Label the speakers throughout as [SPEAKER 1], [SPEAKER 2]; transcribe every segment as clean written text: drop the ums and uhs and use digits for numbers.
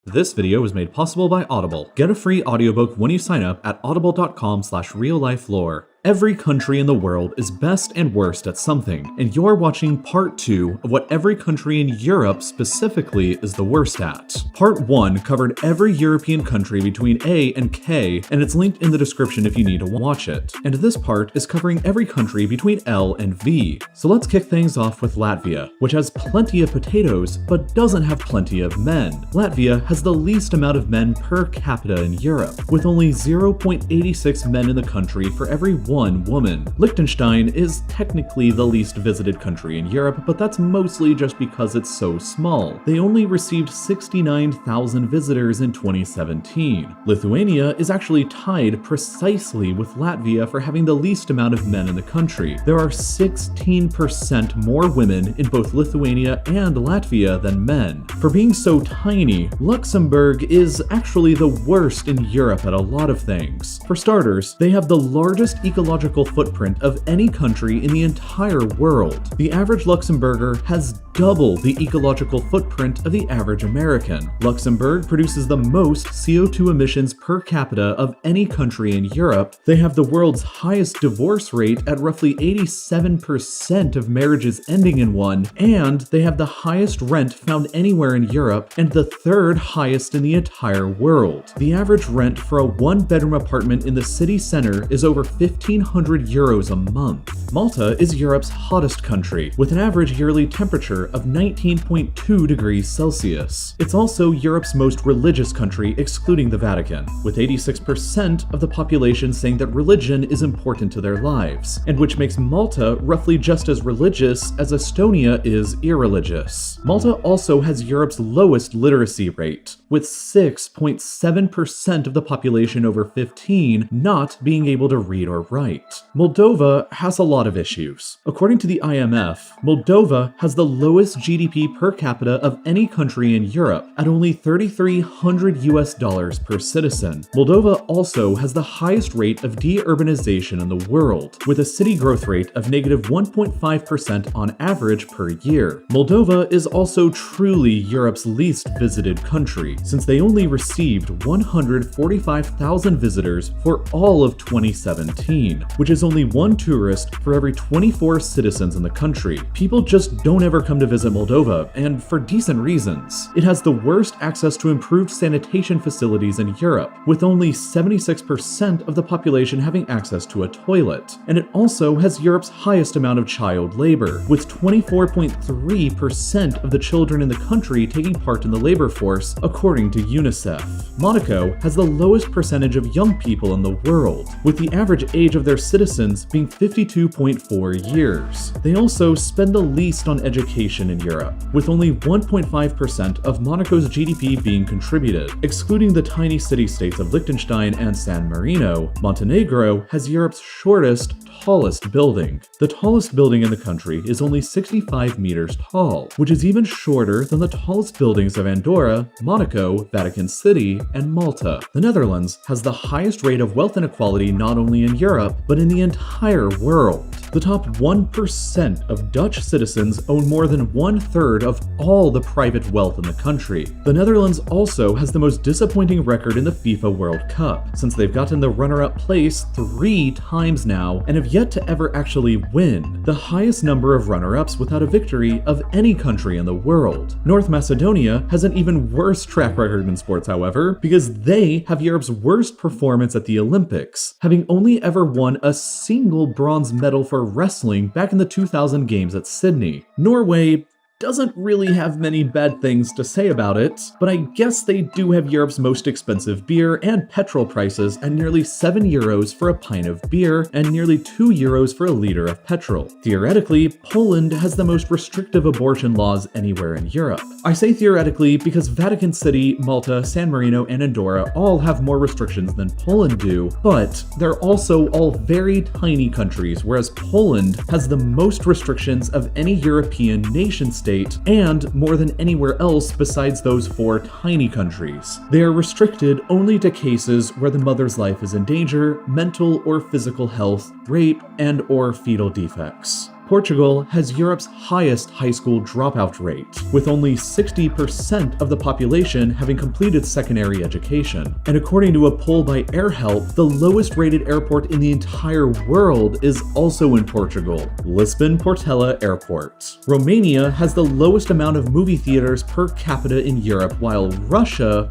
[SPEAKER 1] This video was made possible by Audible. Get a free audiobook when you sign up at audible.com/RealLifeLore. Every country in the world is best and worst at something, and you're watching part 2 of what every country in Europe specifically is the worst at. Part 1 covered every European country between A and K, and it's linked in the description if you need to watch it. And this part is covering every country between L and V. So let's kick things off with Latvia, which has plenty of potatoes, but doesn't have plenty of men. Latvia has the least amount of men per capita in Europe, with only 0.86 men in the country for every one woman. Liechtenstein is technically the least visited country in Europe, but that's mostly just because it's so small. They only received 69,000 visitors in 2017. Lithuania is actually tied precisely with Latvia for having the least amount of men in the country. There are 16% more women in both Lithuania and Latvia than men. For being so tiny, Luxembourg is actually the worst in Europe at a lot of things. For starters, they have the largest ecological footprint of any country in the entire world. The average Luxembourger has double the ecological footprint of the average American. Luxembourg produces the most CO2 emissions per capita of any country in Europe. They have the world's highest divorce rate at roughly 87% of marriages ending in one, and they have the highest rent found anywhere in Europe and the third highest in the entire world. The average rent for a one-bedroom apartment in the city center is over 1,500 euros a month. Malta is Europe's hottest country, with an average yearly temperature of 19.2 degrees Celsius. It's also Europe's most religious country, excluding the Vatican, with 86% of the population saying that religion is important to their lives, and which makes Malta roughly just as religious as Estonia is irreligious. Malta also has Europe's lowest literacy rate, with 6.7% of the population over 15 not being able to read or write. Moldova has a lot of issues. According to the IMF, Moldova has the lowest GDP per capita of any country in Europe at only $3,300 per citizen. Moldova also has the highest rate of deurbanization in the world, with a city growth rate of -1.5% on average per year. Moldova is also truly Europe's least visited country, since they only received 145,000 visitors for all of 2017, which is only one tourist for every 24 citizens in the country. People just don't ever come to visit Moldova, and for decent reasons. It has the worst access to improved sanitation facilities in Europe, with only 76% of the population having access to a toilet. And it also has Europe's highest amount of child labor, with 24.3% of the children in the country taking part in the labor force, according to UNICEF. Monaco has the lowest percentage of young people in the world, with the average age of their citizens being 52.4 years. They also spend the least on education in Europe, with only 1.5% of Monaco's GDP being contributed. Excluding the tiny city-states of Liechtenstein and San Marino, Montenegro has Europe's shortest, tallest building. The tallest building in the country is only 65 meters tall, which is even shorter than the tallest buildings of Andorra, Monaco, Vatican City, and Malta. The Netherlands has the highest rate of wealth inequality not only in Europe, but in the entire world. The top 1% of Dutch citizens own more than 1/3 of all the private wealth in the country. The Netherlands also has the most disappointing record in the FIFA World Cup, since they've gotten the runner-up place 3 times now and have yet to ever actually win, the highest number of runner-ups without a victory of any country in the world. North Macedonia has an even worse track record in sports, however, because they have Europe's worst performance at the Olympics, having only ever won a single bronze medal for wrestling back in the 2000 games at Sydney. Norway doesn't really have many bad things to say about it, but I guess they do have Europe's most expensive beer and petrol prices at nearly 7 euros for a pint of beer and nearly 2 euros for a liter of petrol. Theoretically, Poland has the most restrictive abortion laws anywhere in Europe. I say theoretically because Vatican City, Malta, San Marino, and Andorra all have more restrictions than Poland do, but they're also all very tiny countries, whereas Poland has the most restrictions of any European nation state and more than anywhere else besides those 4 tiny countries. They are restricted only to cases where the mother's life is in danger, mental or physical health, rape, and/or fetal defects. Portugal has Europe's highest high school dropout rate, with only 60% of the population having completed secondary education. And according to a poll by AirHelp, the lowest rated airport in the entire world is also in Portugal, Lisbon Portela Airport. Romania has the lowest amount of movie theaters per capita in Europe, while Russia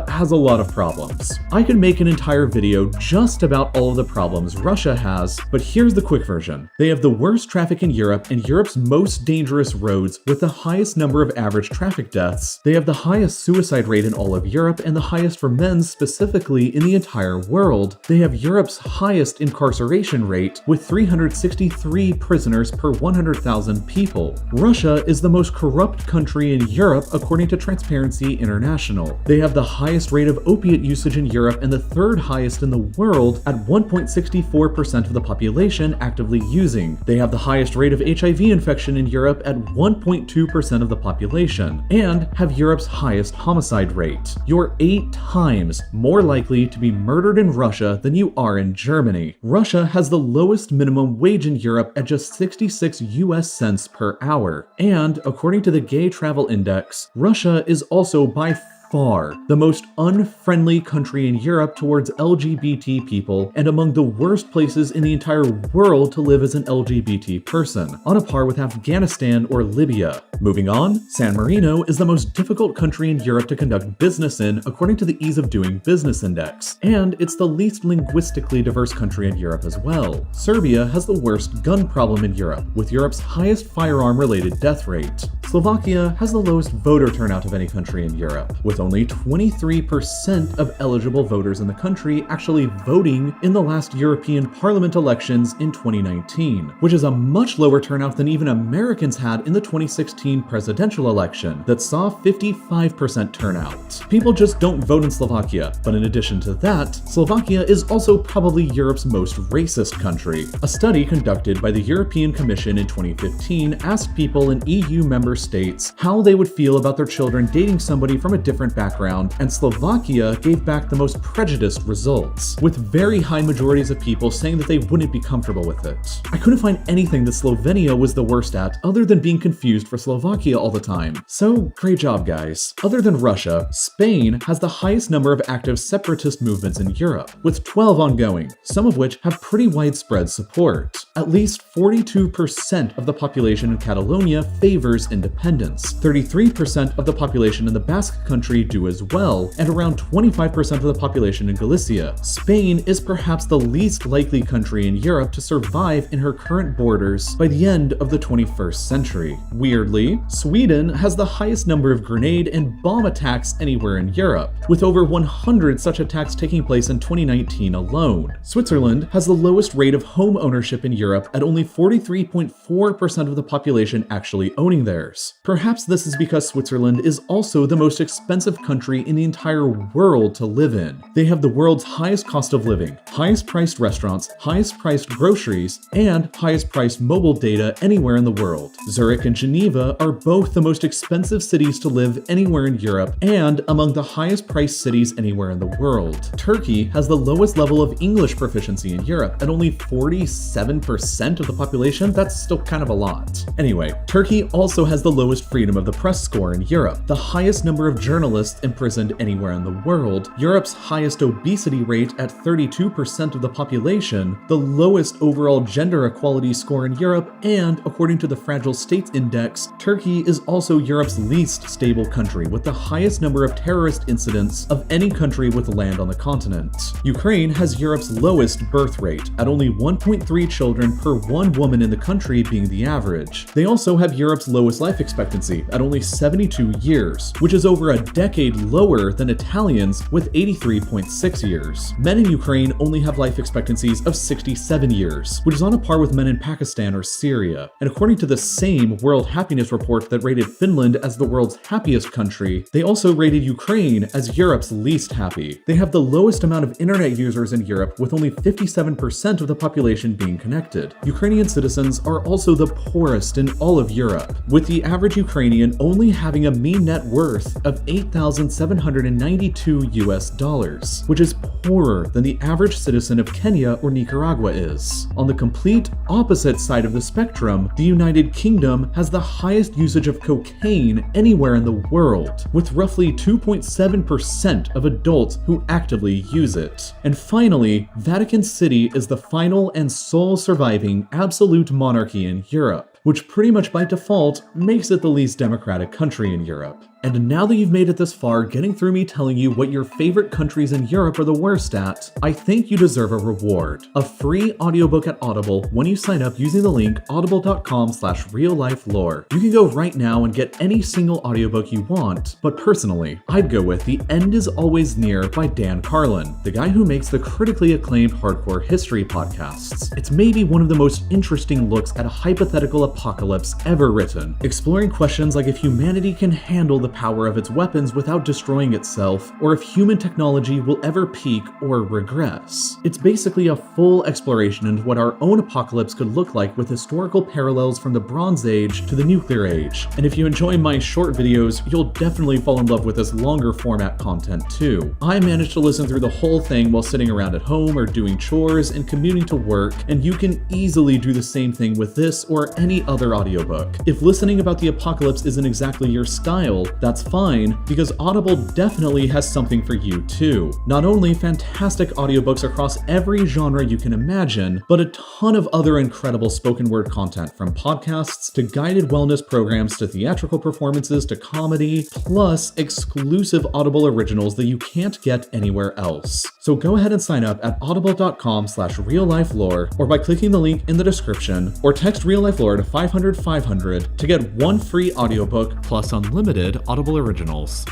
[SPEAKER 1] has a lot of problems. I could make an entire video just about all of the problems Russia has, but here's the quick version. They have the worst traffic in Europe and Europe's most dangerous roads with the highest number of average traffic deaths. They have the highest suicide rate in all of Europe and the highest for men specifically in the entire world. They have Europe's highest incarceration rate with 363 prisoners per 100,000 people. Russia is the most corrupt country in Europe according to Transparency International. They have the highest rate of opiate usage in Europe and the third highest in the world at 1.64% of the population actively using. They have the highest rate of HIV infection in Europe at 1.2% of the population and have Europe's highest homicide rate. You're 8 times more likely to be murdered in Russia than you are in Germany. Russia has the lowest minimum wage in Europe at just 66 US cents per hour. And according to the Gay Travel Index, Russia is also by far the most unfriendly country in Europe towards LGBT people and among the worst places in the entire world to live as an LGBT person, on a par with Afghanistan or Libya. Moving on, San Marino is the most difficult country in Europe to conduct business in according to the Ease of Doing Business Index, and it's the least linguistically diverse country in Europe as well. Serbia has the worst gun problem in Europe, with Europe's highest firearm-related death rate. Slovakia has the lowest voter turnout of any country in Europe, with only 23% of eligible voters in the country actually voting in the last European Parliament elections in 2019, which is a much lower turnout than even Americans had in the 2016 presidential election that saw 55% turnout. People just don't vote in Slovakia, but in addition to that, Slovakia is also probably Europe's most racist country. A study conducted by the European Commission in 2015 asked people in EU member states how they would feel about their children dating somebody from a different background, and Slovakia gave back the most prejudiced results, with very high majorities of people saying that they wouldn't be comfortable with it. I couldn't find anything that Slovenia was the worst at other than being confused for Slovakia all the time. So, great job guys. Other than Russia, Spain has the highest number of active separatist movements in Europe, with 12 ongoing, some of which have pretty widespread support. At least 42% of the population in Catalonia favors independence, 33% of the population in the Basque Country do as well, and around 25% of the population in Galicia. Spain is perhaps the least likely country in Europe to survive in her current borders by the end of the 21st century. Weirdly, Sweden has the highest number of grenade and bomb attacks anywhere in Europe, with over 100 such attacks taking place in 2019 alone. Switzerland has the lowest rate of home ownership in Europe at only 43.4% of the population actually owning theirs. Perhaps this is because Switzerland is also the most expensive country in the entire world to live in. They have the world's highest cost of living, highest priced restaurants, highest priced groceries, and highest priced mobile data anywhere in the world. Zurich and Geneva are both the most expensive cities to live anywhere in Europe and among the highest priced cities anywhere in the world. Turkey has the lowest level of English proficiency in Europe at only 47% of the population. That's still kind of a lot. Anyway, Turkey also has the lowest freedom of the press score in Europe, the highest number of journalists imprisoned anywhere in the world, Europe's highest obesity rate at 32% of the population, the lowest overall gender equality score in Europe, and according to the Fragile States Index, Turkey is also Europe's least stable country with the highest number of terrorist incidents of any country with land on the continent. Ukraine has Europe's lowest birth rate at only 1.3 children per one woman in the country being the average. They also have Europe's lowest life expectancy at only 72 years, which is over a decade lower than Italians with 83.6 years. Men in Ukraine only have life expectancies of 67 years, which is on a par with men in Pakistan or Syria. And according to the same World Happiness Report that rated Finland as the world's happiest country, they also rated Ukraine as Europe's least happy. They have the lowest amount of internet users in Europe with only 57% of the population being connected. expected. Ukrainian citizens are also the poorest in all of Europe, with the average Ukrainian only having a mean net worth of $8,792 which is poorer than the average citizen of Kenya or Nicaragua is. On the complete opposite side of the spectrum, the United Kingdom has the highest usage of cocaine anywhere in the world, with roughly 2.7% of adults who actively use it. And finally, Vatican City is the final and sole surviving absolute monarchy in Europe, which pretty much by default makes it the least democratic country in Europe. And now that you've made it this far, getting through me telling you what your favorite countries in Europe are the worst at, I think you deserve a reward. A free audiobook at Audible when you sign up using the link audible.com/RealLifeLore. You can go right now and get any single audiobook you want, but personally, I'd go with The End Is Always Near by Dan Carlin, the guy who makes the critically acclaimed hardcore history podcasts. It's maybe one of the most interesting looks at a hypothetical apocalypse ever written, exploring questions like if humanity can handle the power of its weapons without destroying itself, or if human technology will ever peak or regress. It's basically a full exploration into what our own apocalypse could look like with historical parallels from the Bronze Age to the Nuclear Age. And if you enjoy my short videos, you'll definitely fall in love with this longer format content too. I managed to listen through the whole thing while sitting around at home or doing chores and commuting to work, and you can easily do the same thing with this or any other audiobook. If listening about the apocalypse isn't exactly your style, that's fine, because Audible definitely has something for you too. Not only fantastic audiobooks across every genre you can imagine, but a ton of other incredible spoken word content, from podcasts to guided wellness programs to theatrical performances to comedy, plus exclusive Audible originals that you can't get anywhere else. So go ahead and sign up at audible.com/RealLifeLore or by clicking the link in the description, or text RealLifeLore to 500 500 to get one free audiobook plus unlimited Audible originals.